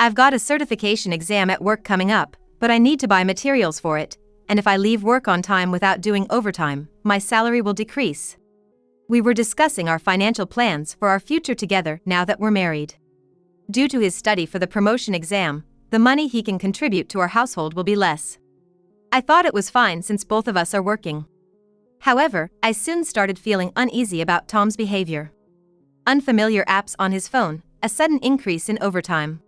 I've got a certification exam at work coming up, but I need to buy materials for it, and if I leave work on time without doing overtime, my salary will decrease. We were discussing our financial plans for our future together now that we're married. Due to his study for the promotion exam, the money he can contribute to our household will be less. I thought it was fine since both of us are working. However, I soon started feeling uneasy about Tom's behavior. Unfamiliar apps on his phone, a sudden increase in overtime.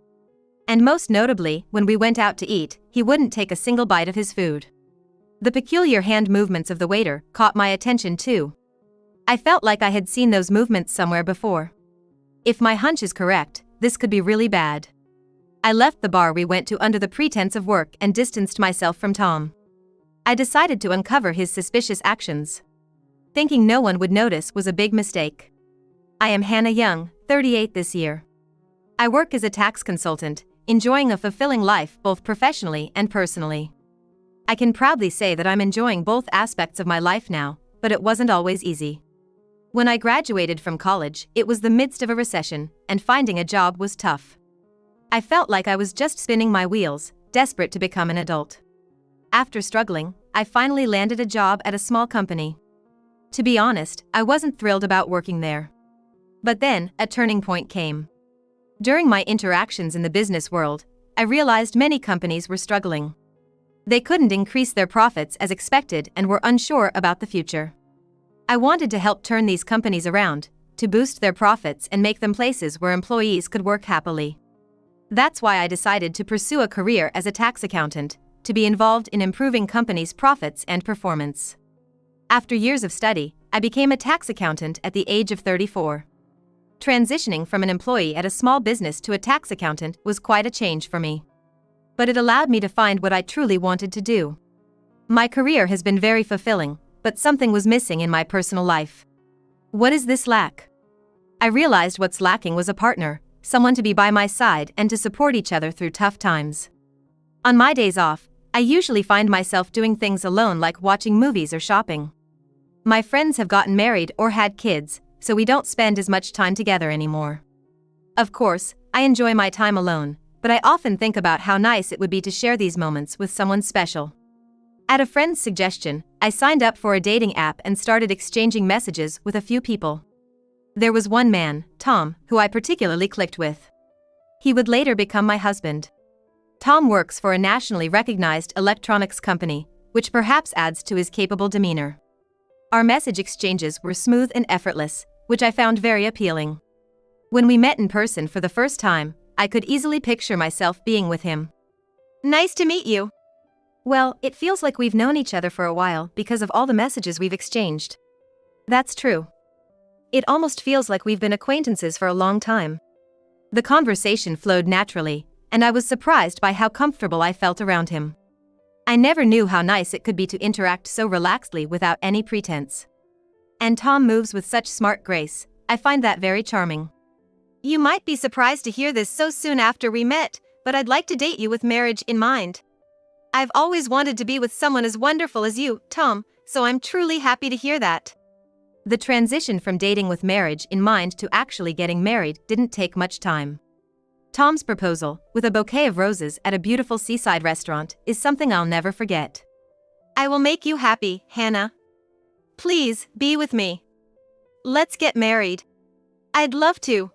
And most notably, when we went out to eat, he wouldn't take a single bite of his food. The peculiar hand movements of the waiter caught my attention too. I felt like I had seen those movements somewhere before. If my hunch is correct, this could be really bad. I left the bar we went to under the pretense of work and distanced myself from Tom. I decided to uncover his suspicious actions. Thinking no one would notice was a big mistake. I am Hannah Young, 38 this year. I work as a tax consultant, enjoying a fulfilling life both professionally and personally. I can proudly say that I'm enjoying both aspects of my life now, but it wasn't always easy. When I graduated from college, it was the midst of a recession, and finding a job was tough. I felt like I was just spinning my wheels, desperate to become an adult. After struggling, I finally landed a job at a small company. To be honest, I wasn't thrilled about working there. But then, a turning point came. During my interactions in the business world, I realized many companies were struggling. They couldn't increase their profits as expected and were unsure about the future. I wanted to help turn these companies around, to boost their profits and make them places where employees could work happily. That's why I decided to pursue a career as a tax accountant, to be involved in improving companies' profits and performance. After years of study, I became a tax accountant at the age of 34. Transitioning from an employee at a small business to a tax accountant was quite a change for me. But it allowed me to find what I truly wanted to do. My career has been very fulfilling, but something was missing in my personal life. What is this lack? I realized what's lacking was a partner, someone to be by my side and to support each other through tough times. On my days off, I usually find myself doing things alone like watching movies or shopping. My friends have gotten married or had kids, so we don't spend as much time together anymore. Of course, I enjoy my time alone, but I often think about how nice it would be to share these moments with someone special. At a friend's suggestion, I signed up for a dating app and started exchanging messages with a few people. There was one man, Tom, who I particularly clicked with. He would later become my husband. Tom works for a nationally recognized electronics company, which perhaps adds to his capable demeanor. Our message exchanges were smooth and effortless, which I found very appealing. When we met in person for the first time, I could easily picture myself being with him. Nice to meet you. Well, it feels like we've known each other for a while because of all the messages we've exchanged. That's true. It almost feels like we've been acquaintances for a long time. The conversation flowed naturally, and I was surprised by how comfortable I felt around him. I never knew how nice it could be to interact so relaxedly without any pretense. And Tom moves with such smart grace. I find that very charming. You might be surprised to hear this so soon after we met, but I'd like to date you with marriage in mind. I've always wanted to be with someone as wonderful as you, Tom, so I'm truly happy to hear that. The transition from dating with marriage in mind to actually getting married didn't take much time. Tom's proposal, with a bouquet of roses at a beautiful seaside restaurant, is something I'll never forget. I will make you happy, Hannah. Please, be with me. Let's get married. I'd love to.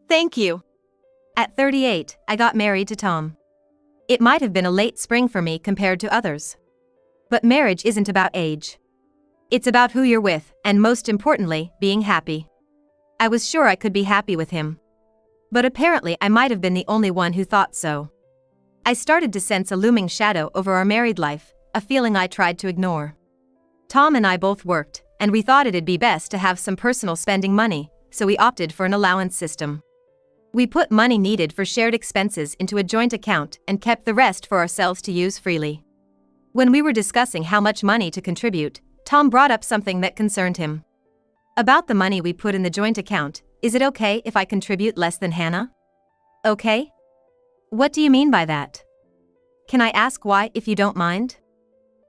Thank you. At 38, I got married to Tom. It might have been a late spring for me compared to others. But marriage isn't about age. It's about who you're with, and most importantly, being happy. I was sure I could be happy with him. But apparently I might have been the only one who thought so. I started to sense a looming shadow over our married life, a feeling I tried to ignore. Tom and I both worked, and we thought it'd be best to have some personal spending money, so we opted for an allowance system. We put money needed for shared expenses into a joint account and kept the rest for ourselves to use freely. When we were discussing how much money to contribute, Tom brought up something that concerned him. About the money we put in the joint account, is it okay if I contribute less than Hannah? Okay? What do you mean by that? Can I ask why, if you don't mind?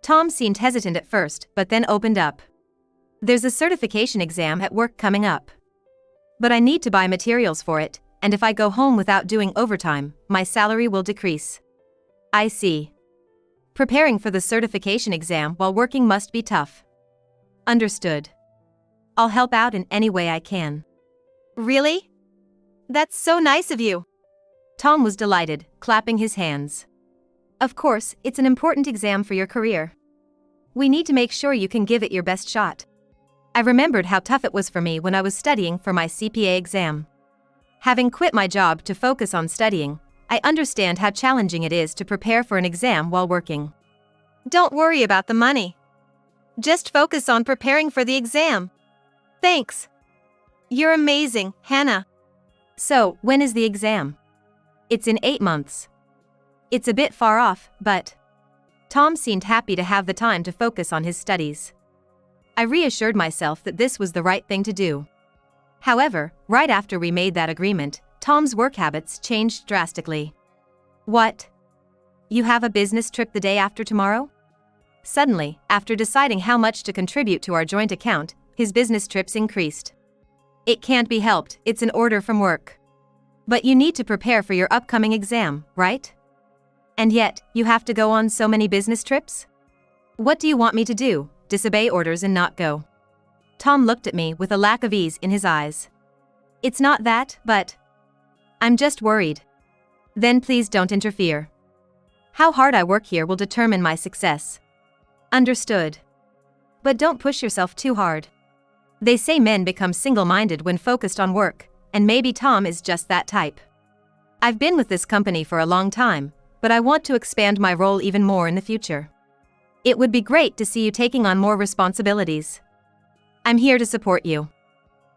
Tom seemed hesitant at first, but then opened up. There's a certification exam at work coming up. But I need to buy materials for it, and if I go home without doing overtime, my salary will decrease. I see. Preparing for the certification exam while working must be tough. Understood. I'll help out in any way I can. Really? That's so nice of you. Tom was delighted, clapping his hands. Of course, it's an important exam for your career. We need to make sure you can give it your best shot. I remembered how tough it was for me when I was studying for my CPA exam. Having quit my job to focus on studying, I understand how challenging it is to prepare for an exam while working. Don't worry about the money. Just focus on preparing for the exam. Thanks. You're amazing, Hannah. So, when is the exam? It's in 8 months. It's a bit far off, but... Tom seemed happy to have the time to focus on his studies. I reassured myself that this was the right thing to do. However, right after we made that agreement, Tom's work habits changed drastically. What? You have a business trip the day after tomorrow? Suddenly, after deciding how much to contribute to our joint account, his business trips increased. It can't be helped, it's an order from work. But you need to prepare for your upcoming exam, right? And yet, you have to go on so many business trips? What do you want me to do, disobey orders and not go? Tom looked at me with a lack of ease in his eyes. It's not that, but... I'm just worried. Then please don't interfere. How hard I work here will determine my success. Understood. But don't push yourself too hard. They say men become single-minded when focused on work, and maybe Tom is just that type. I've been with this company for a long time, but I want to expand my role even more in the future. It would be great to see you taking on more responsibilities. I'm here to support you.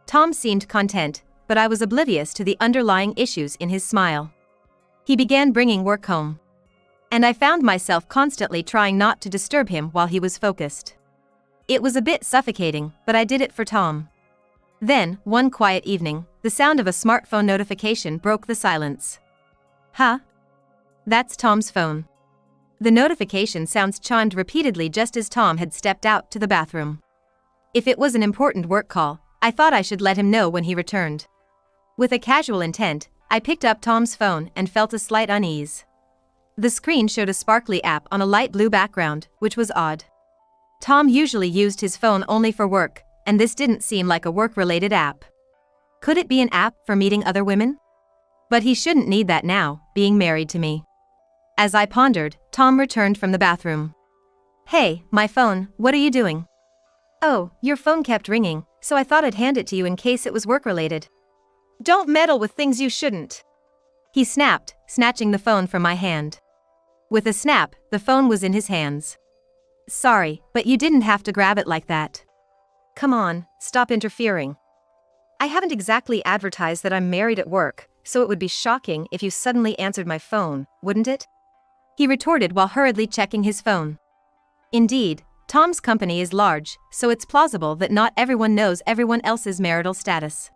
Tom seemed content, but I was oblivious to the underlying issues in his smile. He began bringing work home. And I found myself constantly trying not to disturb him while he was focused. It was a bit suffocating, but I did it for Tom. Then, one quiet evening, the sound of a smartphone notification broke the silence. Huh? That's Tom's phone. The notification sounds chimed repeatedly just as Tom had stepped out to the bathroom. If it was an important work call, I thought I should let him know when he returned. With a casual intent, I picked up Tom's phone and felt a slight unease. The screen showed a sparkly app on a light blue background, which was odd. Tom usually used his phone only for work, and this didn't seem like a work-related app. Could it be an app for meeting other women? But he shouldn't need that now, being married to me. As I pondered, Tom returned from the bathroom. Hey, my phone, what are you doing? Oh, your phone kept ringing, so I thought I'd hand it to you in case it was work-related. Don't meddle with things you shouldn't. He snapped, snatching the phone from my hand. With a snap, the phone was in his hands. Sorry, but you didn't have to grab it like that. Come on, stop interfering. I haven't exactly advertised that I'm married at work, so it would be shocking if you suddenly answered my phone, wouldn't it? He retorted while hurriedly checking his phone. Indeed, Tom's company is large, so it's plausible that not everyone knows everyone else's marital status.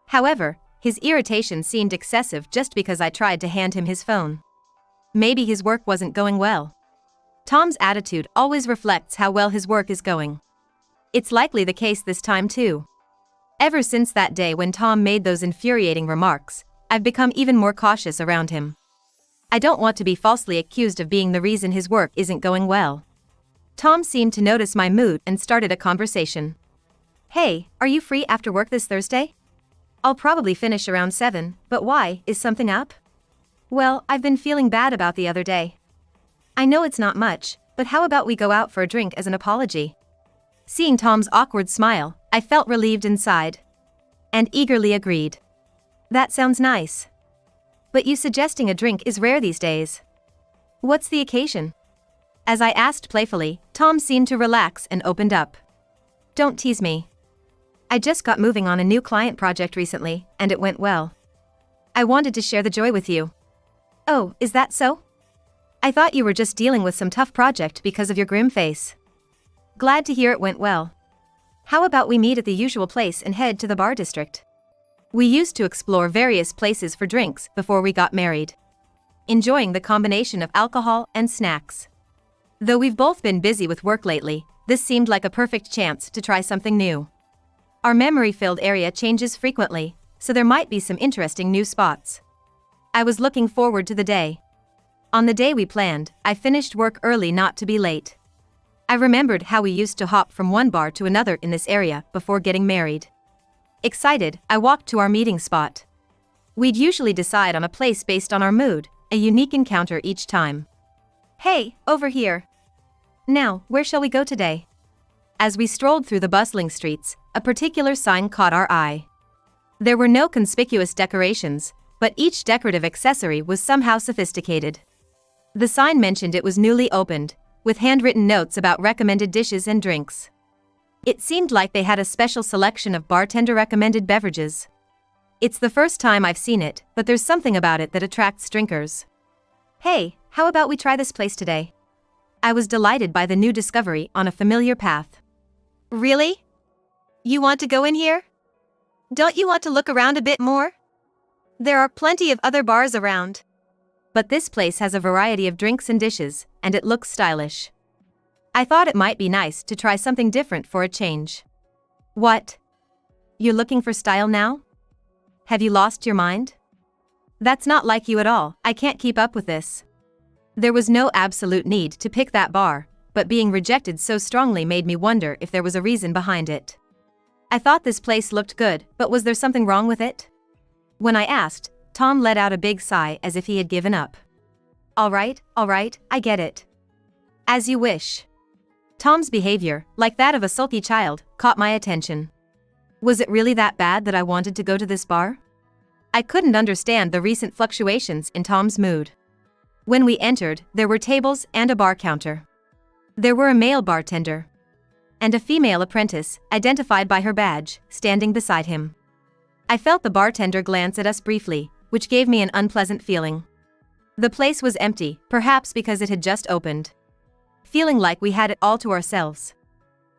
However, his irritation seemed excessive just because I tried to hand him his phone. Maybe his work wasn't going well. Tom's attitude always reflects how well his work is going. It's likely the case this time too. Ever since that day when Tom made those infuriating remarks, I've become even more cautious around him. I don't want to be falsely accused of being the reason his work isn't going well. Tom seemed to notice my mood and started a conversation. Hey, are you free after work this Thursday? I'll probably finish around 7, but why, is something up? Well, I've been feeling bad about the other day. I know it's not much, but how about we go out for a drink as an apology? Seeing Tom's awkward smile, I felt relieved inside. And eagerly agreed. That sounds nice. But you suggesting a drink is rare these days. What's the occasion? As I asked playfully, Tom seemed to relax and opened up. Don't tease me. I just got moving on a new client project recently, and it went well. I wanted to share the joy with you. Oh, is that so? I thought you were just dealing with some tough project because of your grim face. Glad to hear it went well. How about we meet at the usual place and head to the bar district? We used to explore various places for drinks before we got married. Enjoying the combination of alcohol and snacks. Though we've both been busy with work lately, this seemed like a perfect chance to try something new. Our memory-filled area changes frequently, so there might be some interesting new spots. I was looking forward to the day. On the day we planned, I finished work early not to be late. I remembered how we used to hop from one bar to another in this area before getting married. Excited, I walked to our meeting spot. We'd usually decide on a place based on our mood, a unique encounter each time. Hey, over here. Now, where shall we go today? As we strolled through the bustling streets, a particular sign caught our eye. There were no conspicuous decorations, but each decorative accessory was somehow sophisticated. The sign mentioned it was newly opened, with handwritten notes about recommended dishes and drinks. It seemed like they had a special selection of bartender-recommended beverages. It's the first time I've seen it, but there's something about it that attracts drinkers. Hey, how about we try this place today? I was delighted by the new discovery on a familiar path. Really? You want to go in here? Don't you want to look around a bit more? There are plenty of other bars around. But this place has a variety of drinks and dishes, and it looks stylish. I thought it might be nice to try something different for a change. What? You're looking for style now? Have you lost your mind? That's not like you at all. I can't keep up with this. There was no absolute need to pick that bar, but being rejected so strongly made me wonder if there was a reason behind it. I thought this place looked good, but was there something wrong with it? When I asked, Tom let out a big sigh as if he had given up. All right, I get it. As you wish. Tom's behavior, like that of a sulky child, caught my attention. Was it really that bad that I wanted to go to this bar? I couldn't understand the recent fluctuations in Tom's mood. When we entered, there were tables and a bar counter. There were a male bartender and a female apprentice, identified by her badge, standing beside him. I felt the bartender glance at us briefly, which gave me an unpleasant feeling. The place was empty, perhaps because it had just opened. Feeling like we had it all to ourselves.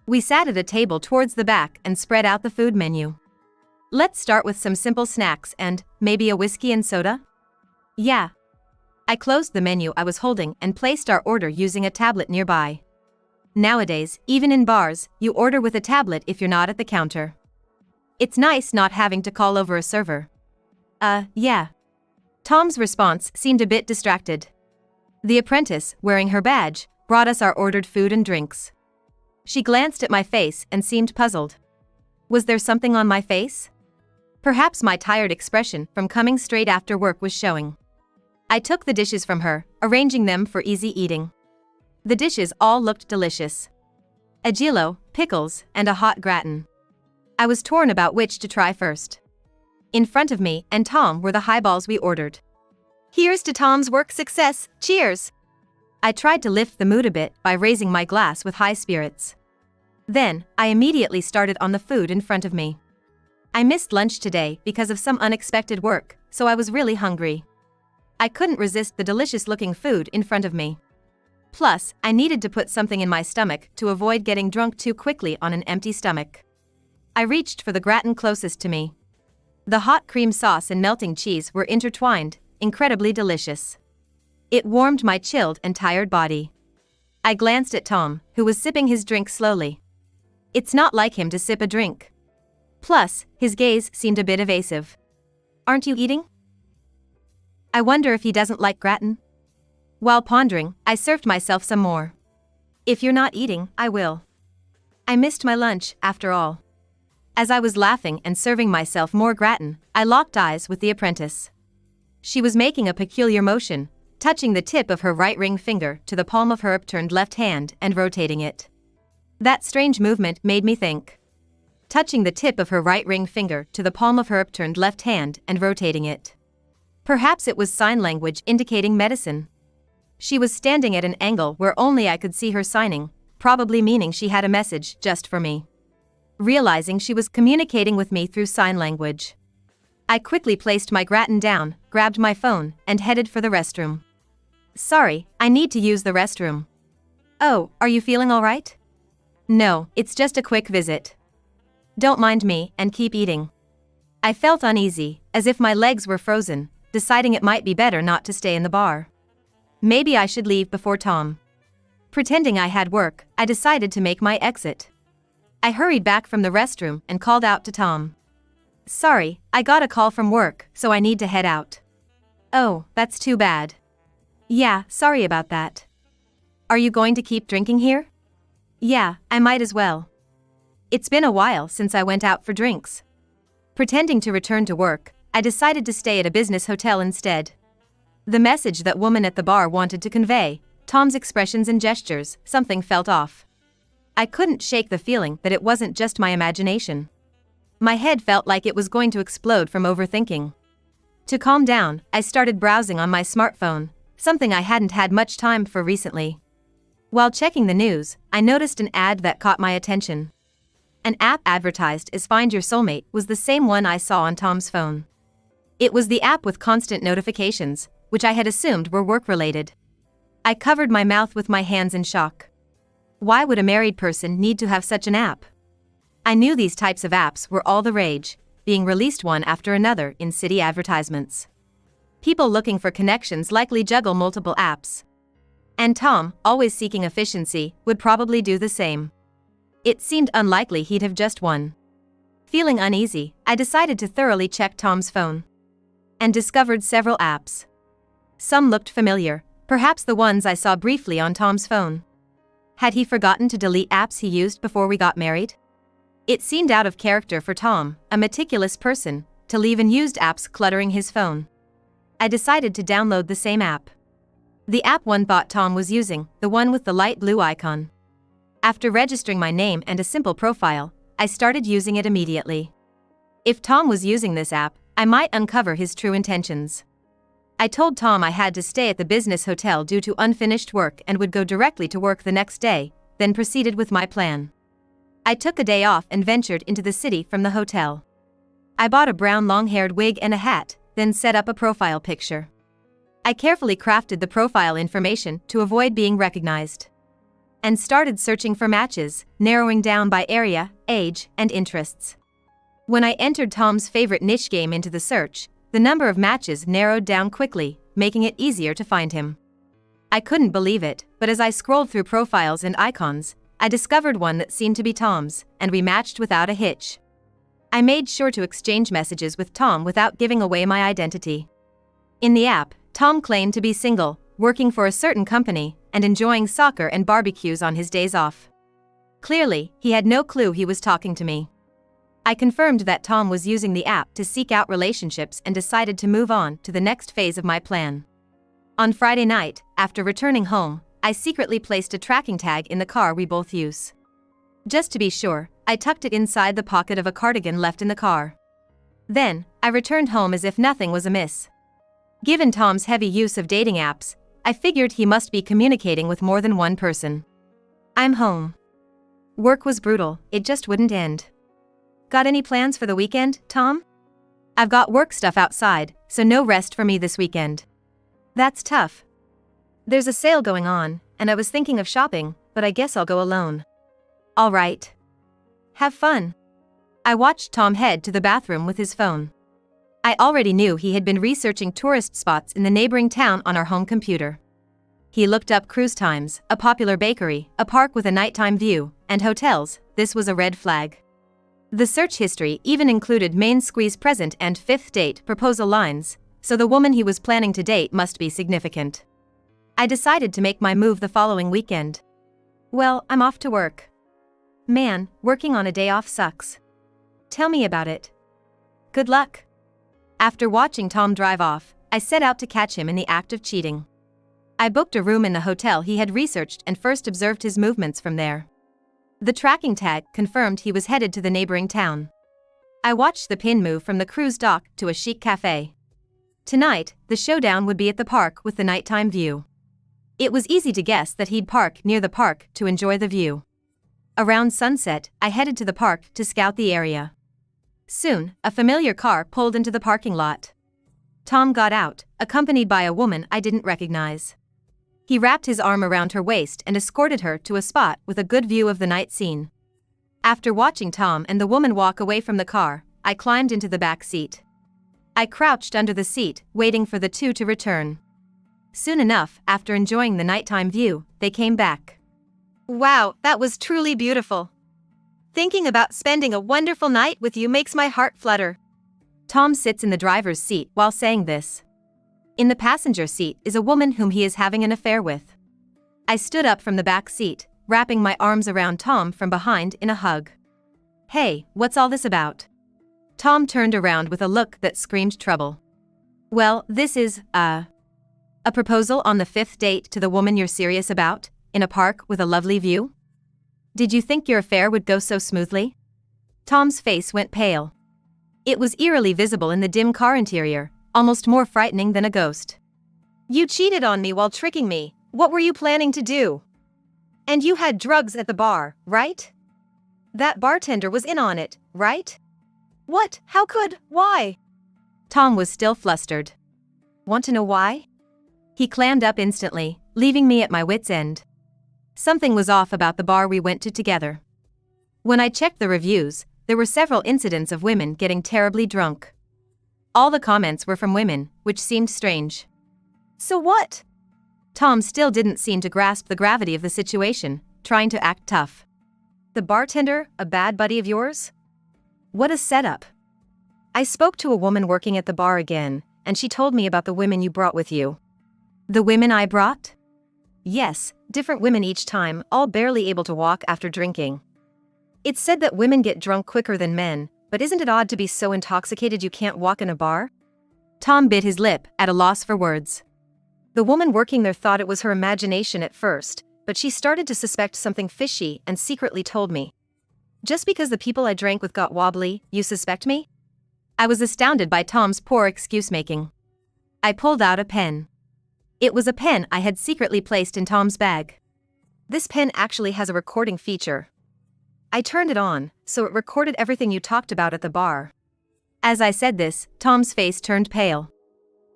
We sat at a table towards the back and spread out the food menu. Let's start with some simple snacks and, maybe a whiskey and soda? Yeah. I closed the menu I was holding and placed our order using a tablet nearby. Nowadays, even in bars, you order with a tablet if you're not at the counter. It's nice not having to call over a server. Yeah. Tom's response seemed a bit distracted. The apprentice, wearing her badge, brought us our ordered food and drinks. She glanced at my face and seemed puzzled. Was there something on my face? Perhaps my tired expression from coming straight after work was showing. I took the dishes from her, arranging them for easy eating. The dishes all looked delicious. Agilo, pickles, and a hot gratin. I was torn about which to try first. In front of me and Tom were the highballs we ordered. Here's to Tom's work success, cheers! I tried to lift the mood a bit by raising my glass with high spirits. Then, I immediately started on the food in front of me. I missed lunch today because of some unexpected work, so I was really hungry. I couldn't resist the delicious-looking food in front of me. Plus, I needed to put something in my stomach to avoid getting drunk too quickly on an empty stomach. I reached for the gratin closest to me. The hot cream sauce and melting cheese were intertwined, incredibly delicious. It warmed my chilled and tired body. I glanced at Tom, who was sipping his drink slowly. It's not like him to sip a drink. Plus, his gaze seemed a bit evasive. Aren't you eating? I wonder if he doesn't like gratin. While pondering, I served myself some more. If you're not eating, I will. I missed my lunch, after all. As I was laughing and serving myself more gratin, I locked eyes with the apprentice. She was making a peculiar motion, touching the tip of her right ring finger to the palm of her upturned left hand and rotating it. That strange movement made me think. Touching the tip of her right ring finger to the palm of her upturned left hand and rotating it. Perhaps it was sign language indicating medicine. She was standing at an angle where only I could see her signing, probably meaning she had a message just for me. Realizing she was communicating with me through sign language, I quickly placed my gratin down, grabbed my phone, and headed for the restroom. Sorry, I need to use the restroom. Oh, are you feeling all right? No, it's just a quick visit. Don't mind me, and keep eating. I felt uneasy, as if my legs were frozen, deciding it might be better not to stay in the bar. Maybe I should leave before Tom. Pretending I had work, I decided to make my exit. I hurried back from the restroom and called out to Tom. Sorry, I got a call from work, so I need to head out. Oh, that's too bad. Yeah, sorry about that. Are you going to keep drinking here? Yeah, I might as well. It's been a while since I went out for drinks. Pretending to return to work, I decided to stay at a business hotel instead. The message that woman at the bar wanted to convey, Tom's expressions and gestures, something felt off. I couldn't shake the feeling that it wasn't just my imagination. My head felt like it was going to explode from overthinking. To calm down, I started browsing on my smartphone, something I hadn't had much time for recently. While checking the news, I noticed an ad that caught my attention. An app advertised as Find Your Soulmate was the same one I saw on Tom's phone. It was the app with constant notifications, which I had assumed were work-related. I covered my mouth with my hands in shock. Why would a married person need to have such an app? I knew these types of apps were all the rage, being released one after another in city advertisements. People looking for connections likely juggle multiple apps. And Tom, always seeking efficiency, would probably do the same. It seemed unlikely he'd have just one. Feeling uneasy, I decided to thoroughly check Tom's phone. And discovered several apps. Some looked familiar, perhaps the ones I saw briefly on Tom's phone. Had he forgotten to delete apps he used before we got married? It seemed out of character for Tom, a meticulous person, to leave unused apps cluttering his phone. I decided to download the same app. The app one thought Tom was using, the one with the light blue icon. After registering my name and a simple profile, I started using it immediately. If Tom was using this app, I might uncover his true intentions. I told Tom I had to stay at the business hotel due to unfinished work and would go directly to work the next day, then proceeded with my plan. I took a day off and ventured into the city from the hotel. I bought a brown long-haired wig and a hat, then set up a profile picture. I carefully crafted the profile information to avoid being recognized. And started searching for matches, narrowing down by area, age, and interests. When I entered Tom's favorite niche game into the search, the number of matches narrowed down quickly, making it easier to find him. I couldn't believe it, but as I scrolled through profiles and icons, I discovered one that seemed to be Tom's, and we matched without a hitch. I made sure to exchange messages with Tom without giving away my identity. In the app, Tom claimed to be single, working for a certain company, and enjoying soccer and barbecues on his days off. Clearly, he had no clue he was talking to me. I confirmed that Tom was using the app to seek out relationships and decided to move on to the next phase of my plan. On Friday night, after returning home, I secretly placed a tracking tag in the car we both use. Just to be sure, I tucked it inside the pocket of a cardigan left in the car. Then, I returned home as if nothing was amiss. Given Tom's heavy use of dating apps, I figured he must be communicating with more than one person. I'm home. Work was brutal, it just wouldn't end. Got any plans for the weekend, Tom? I've got work stuff outside, so no rest for me this weekend. That's tough. There's a sale going on, and I was thinking of shopping, but I guess I'll go alone. All right. Have fun. I watched Tom head to the bathroom with his phone. I already knew he had been researching tourist spots in the neighboring town on our home computer. He looked up cruise times, a popular bakery, a park with a nighttime view, and hotels. This was a red flag. The search history even included main squeeze present and fifth date proposal lines, so the woman he was planning to date must be significant. I decided to make my move the following weekend. Well, I'm off to work. Man, working on a day off sucks. Tell me about it. Good luck. After watching Tom drive off, I set out to catch him in the act of cheating. I booked a room in the hotel he had researched and first observed his movements from there. The tracking tag confirmed he was headed to the neighboring town. I watched the pin move from the cruise dock to a chic cafe. Tonight, the showdown would be at the park with the nighttime view. It was easy to guess that he'd park near the park to enjoy the view. Around sunset, I headed to the park to scout the area. Soon, a familiar car pulled into the parking lot. Tom got out, accompanied by a woman I didn't recognize. He wrapped his arm around her waist and escorted her to a spot with a good view of the night scene. After watching Tom and the woman walk away from the car, I climbed into the back seat. I crouched under the seat, waiting for the two to return. Soon enough, after enjoying the nighttime view, they came back. Wow, that was truly beautiful. Thinking about spending a wonderful night with you makes my heart flutter. Tom sits in the driver's seat while saying this. In the passenger seat is a woman whom he is having an affair with. I stood up from the back seat, wrapping my arms around Tom from behind in a hug. Hey, what's all this about? Tom turned around with a look that screamed trouble. Well, this is, a proposal on the 5th date to the woman you're serious about, in a park with a lovely view? Did you think your affair would go so smoothly? Tom's face went pale. It was eerily visible in the dim car interior, almost more frightening than a ghost. You cheated on me while tricking me. What were you planning to do? And you had drugs at the bar, right? That bartender was in on it, right? What? How could? Why? Tom was still flustered. Want to know why? He clammed up instantly, leaving me at my wit's end. Something was off about the bar we went to together. When I checked the reviews, there were several incidents of women getting terribly drunk. All the comments were from women, which seemed strange. So what? Tom still didn't seem to grasp the gravity of the situation, trying to act tough. The bartender, a bad buddy of yours? What a setup. I spoke to a woman working at the bar again, and she told me about the women you brought with you. The women I brought? Yes, different women each time, all barely able to walk after drinking. It's said that women get drunk quicker than men, but isn't it odd to be so intoxicated you can't walk in a bar? Tom bit his lip, at a loss for words. The woman working there thought it was her imagination at first, but she started to suspect something fishy and secretly told me. Just because the people I drank with got wobbly, you suspect me? I was astounded by Tom's poor excuse-making. I pulled out a pen. It was a pen I had secretly placed in Tom's bag. This pen actually has a recording feature. I turned it on, so it recorded everything you talked about at the bar. As I said this, Tom's face turned pale.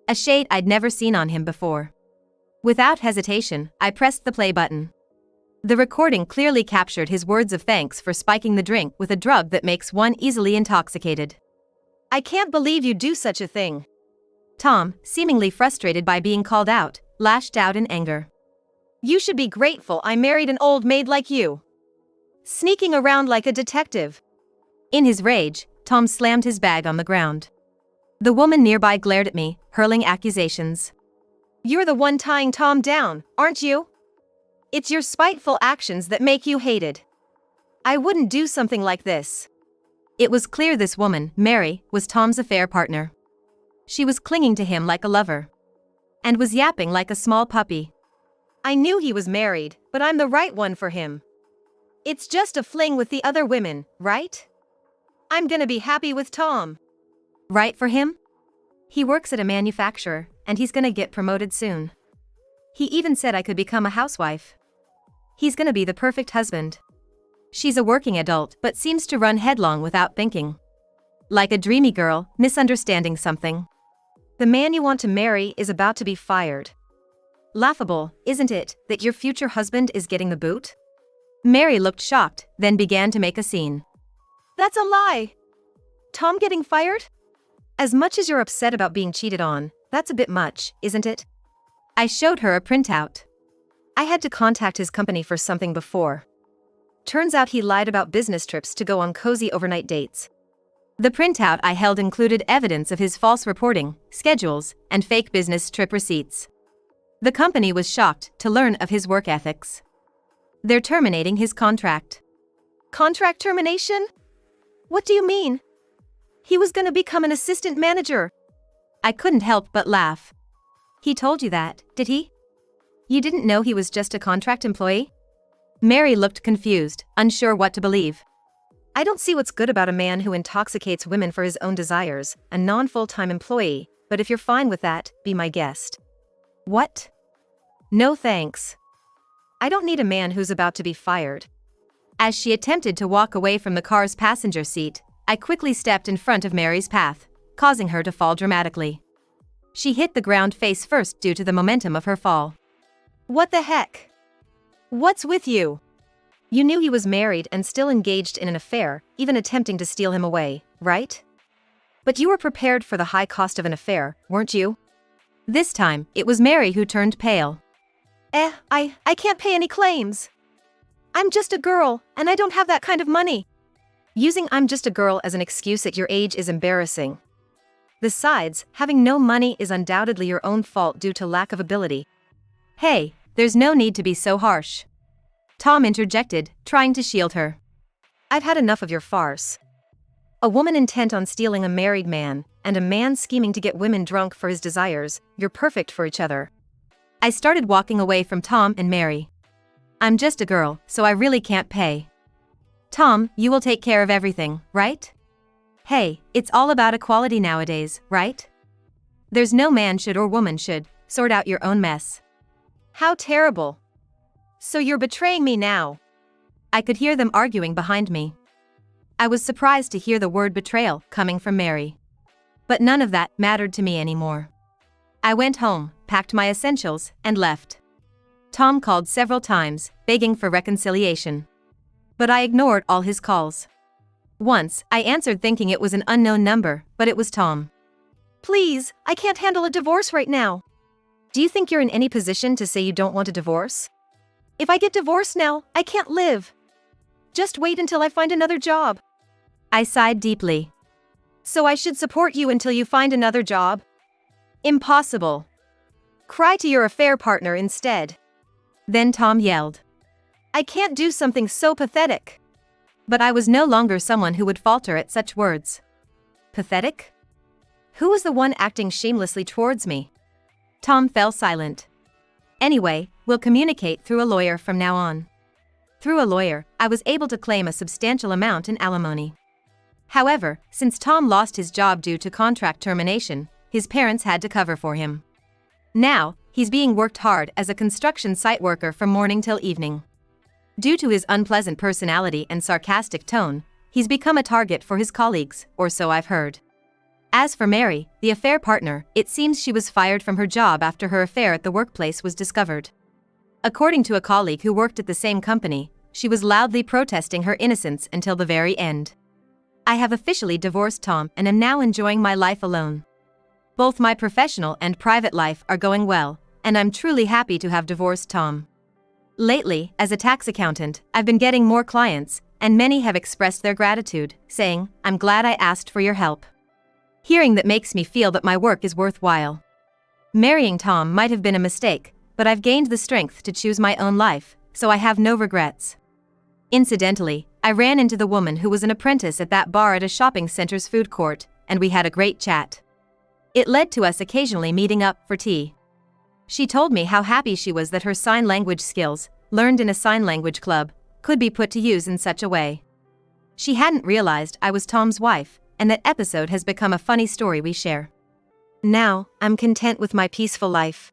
A shade I'd never seen on him before. Without hesitation, I pressed the play button. The recording clearly captured his words of thanks for spiking the drink with a drug that makes one easily intoxicated. I can't believe you do such a thing. Tom, seemingly frustrated by being called out, lashed out in anger. You should be grateful I married an old maid like you. Sneaking around like a detective. In his rage, Tom slammed his bag on the ground. The woman nearby glared at me, hurling accusations. You're the one tying Tom down, aren't you? It's your spiteful actions that make you hated. I wouldn't do something like this. It was clear this woman, Mary, was Tom's affair partner. She was clinging to him like a lover. And was yapping like a small puppy. I knew he was married, but I'm the right one for him. It's just a fling with the other women, right? I'm gonna be happy with Tom. Right for him? He works at a manufacturer, and he's gonna get promoted soon. He even said I could become a housewife. He's gonna be the perfect husband. She's a working adult but seems to run headlong without thinking. Like a dreamy girl, misunderstanding something. The man you want to marry is about to be fired. Laughable, isn't it, that your future husband is getting the boot? Mary looked shocked, then began to make a scene. That's a lie! Tom getting fired? As much as you're upset about being cheated on, that's a bit much, isn't it? I showed her a printout. I had to contact his company for something before. Turns out he lied about business trips to go on cozy overnight dates. The printout I held included evidence of his false reporting, schedules, and fake business trip receipts. The company was shocked to learn of his work ethics. They're terminating his contract. Contract termination? What do you mean? He was gonna become an assistant manager. I couldn't help but laugh. He told you that, did he? You didn't know he was just a contract employee? Mary looked confused, unsure what to believe. I don't see what's good about a man who intoxicates women for his own desires, a non-full-time employee, but if you're fine with that, be my guest. What? No thanks. I don't need a man who's about to be fired. As she attempted to walk away from the car's passenger seat, I quickly stepped in front of Mary's path, causing her to fall dramatically. She hit the ground face first due to the momentum of her fall. What the heck? What's with you? You knew he was married and still engaged in an affair, even attempting to steal him away, right? But you were prepared for the high cost of an affair, weren't you? This time, it was Mary who turned pale. I can't pay any claims. I'm just a girl, and I don't have that kind of money. Using "I'm just a girl" as an excuse at your age is embarrassing. Besides, having no money is undoubtedly your own fault due to lack of ability. Hey, there's no need to be so harsh. Tom interjected, trying to shield her. I've had enough of your farce. A woman intent on stealing a married man, and a man scheming to get women drunk for his desires, you're perfect for each other. I started walking away from Tom and Mary. I'm just a girl, so I really can't pay. Tom, you will take care of everything, right? Hey, it's all about equality nowadays, right? There's no man should or woman should sort out your own mess. How terrible. So you're betraying me now. I could hear them arguing behind me. I was surprised to hear the word betrayal coming from Mary. But none of that mattered to me anymore. I went home, packed my essentials, and left. Tom called several times, begging for reconciliation. But I ignored all his calls. Once, I answered thinking it was an unknown number, but it was Tom. Please, I can't handle a divorce right now. Do you think you're in any position to say you don't want a divorce? If I get divorced now, I can't live. Just wait until I find another job. I sighed deeply. So I should support you until you find another job? Impossible. Cry to your affair partner instead. Then Tom yelled. I can't do something so pathetic. But I was no longer someone who would falter at such words. Pathetic? Who was the one acting shamelessly towards me? Tom fell silent. Anyway, we'll communicate through a lawyer from now on. Through a lawyer, I was able to claim a substantial amount in alimony. However, since Tom lost his job due to contract termination, his parents had to cover for him. Now, he's being worked hard as a construction site worker from morning till evening. Due to his unpleasant personality and sarcastic tone, he's become a target for his colleagues, or so I've heard. As for Mary, the affair partner, it seems she was fired from her job after her affair at the workplace was discovered. According to a colleague who worked at the same company, she was loudly protesting her innocence until the very end. I have officially divorced Tom and am now enjoying my life alone. Both my professional and private life are going well, and I'm truly happy to have divorced Tom. Lately, as a tax accountant, I've been getting more clients, and many have expressed their gratitude, saying, I'm glad I asked for your help. Hearing that makes me feel that my work is worthwhile. Marrying Tom might have been a mistake, but I've gained the strength to choose my own life, so I have no regrets. Incidentally, I ran into the woman who was an apprentice at that bar at a shopping center's food court, and we had a great chat. It led to us occasionally meeting up for tea. She told me how happy she was that her sign language skills, learned in a sign language club, could be put to use in such a way. She hadn't realized I was Tom's wife, and that episode has become a funny story we share. Now, I'm content with my peaceful life.